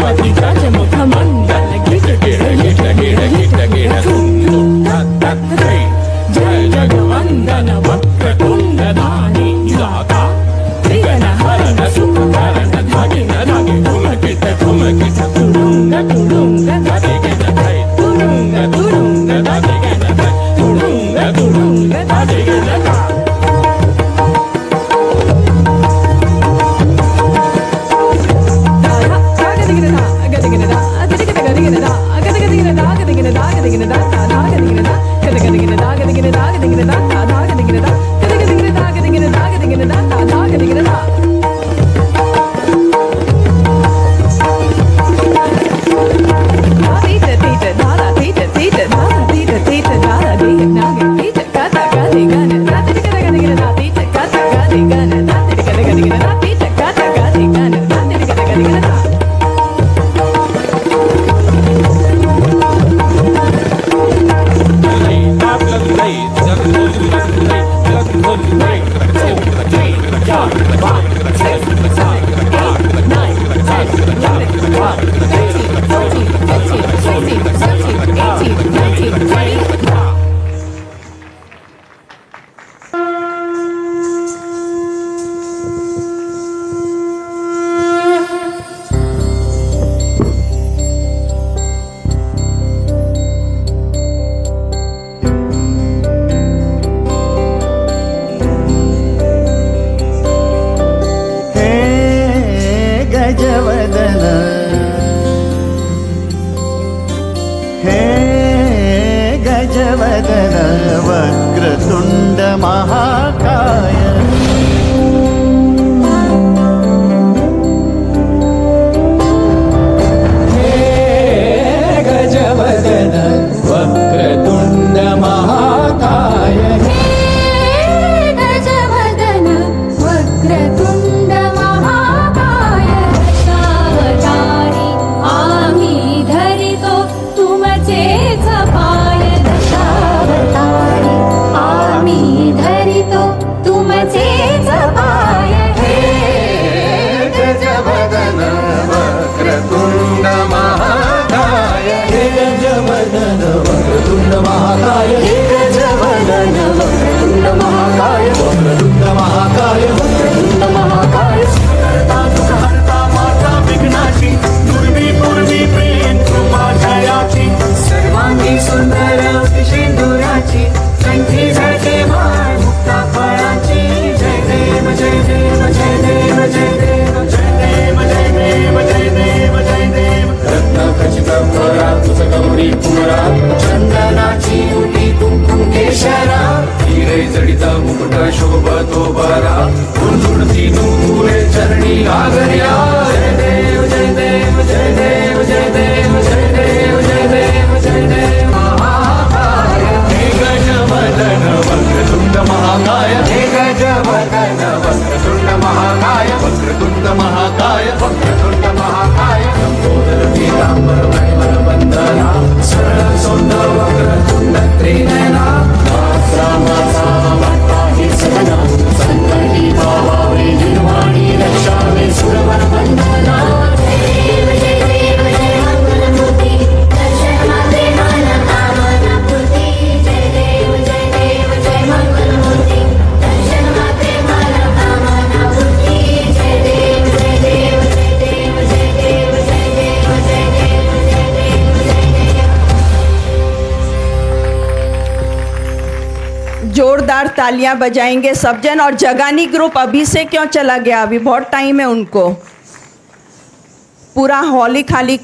श्रीमती गजमुख मंडल गिट गिट गिट गिट गिट गिट धुम धुम धक धक धै जय जगवंदन वक्रतुंड धानी दाता त्रिगण हरण सुख करण धागिन धागे ठुमकिट ठुमकिट तुडुंग तुडुंग धागिन धै तुडुंग तुडुंग धागिन धै तुडुंग तुडुंग धागिन धै गजवदन वक्रतुंड महाकाय गजवदन वक्रतुंड महाकाय गजवदन वक्रतुंड महाकाय दशावतारी आम्ही धरितो तुमचेच पाय दशावतारी आम्ही धरितो तुमचेच पाय हे गजवदन वक्रतुंड महाकाय गजवदन वक्रतुंड महाकाय गजवदन वक्रतुंड महाकाय वक्रतुंड महाकाय वक्रतुंड महाकाय करता दुख हरता माता विघ्नाची दुर्वी पूर्वी प्रेम कृपा जयाची सर्वांगी सुंदर सिंदुराची कंठी झळके माळ मुक्ता फळाची जय देव जय देव जय देव जय देव जय देव जय देव जय देव जय देव रत्न खचित भरा तुझ गौरी पुरा चंदनाची उटी कुंकुम केशरा हिरे जडिता मुकुट शोभतो बरा गुंजुडती नूरे चरणी आगर्या जय देव जय देव जय देव जय देव जय देव जय देव जय देव महाकाय हे गजवदन वक्रतुंड महाकाय हे गजवदन वक्रतुंड महाकाय वक्रतुंड महाकाय वक्रतुंड महाकाय लंबोदर पीतांबर मणिवर वंदना सरळ सोंड वक्रतुंड त्रिनयना मात्रा माता वाटा हि सदना संकटी भावावे निर्वाणी रक्षावे सुरवर वंदना जय देव जय देव जय मंगलमूर्ती दर्शन मात्रे मानकामना पूर्ती जय देव जय मंगलमूर्ती दर्शन मात्रे मानकामना पूर्ती जय देव जय देव जय देव जय देव जय देव जय देव जय देव जय देव। जोरदार तालियां बजाएंगे सब जन। और जगानी ग्रुप अभी से क्यों चला गया? अभी बहुत टाइम है उनको। पूरा हॉल ही खाली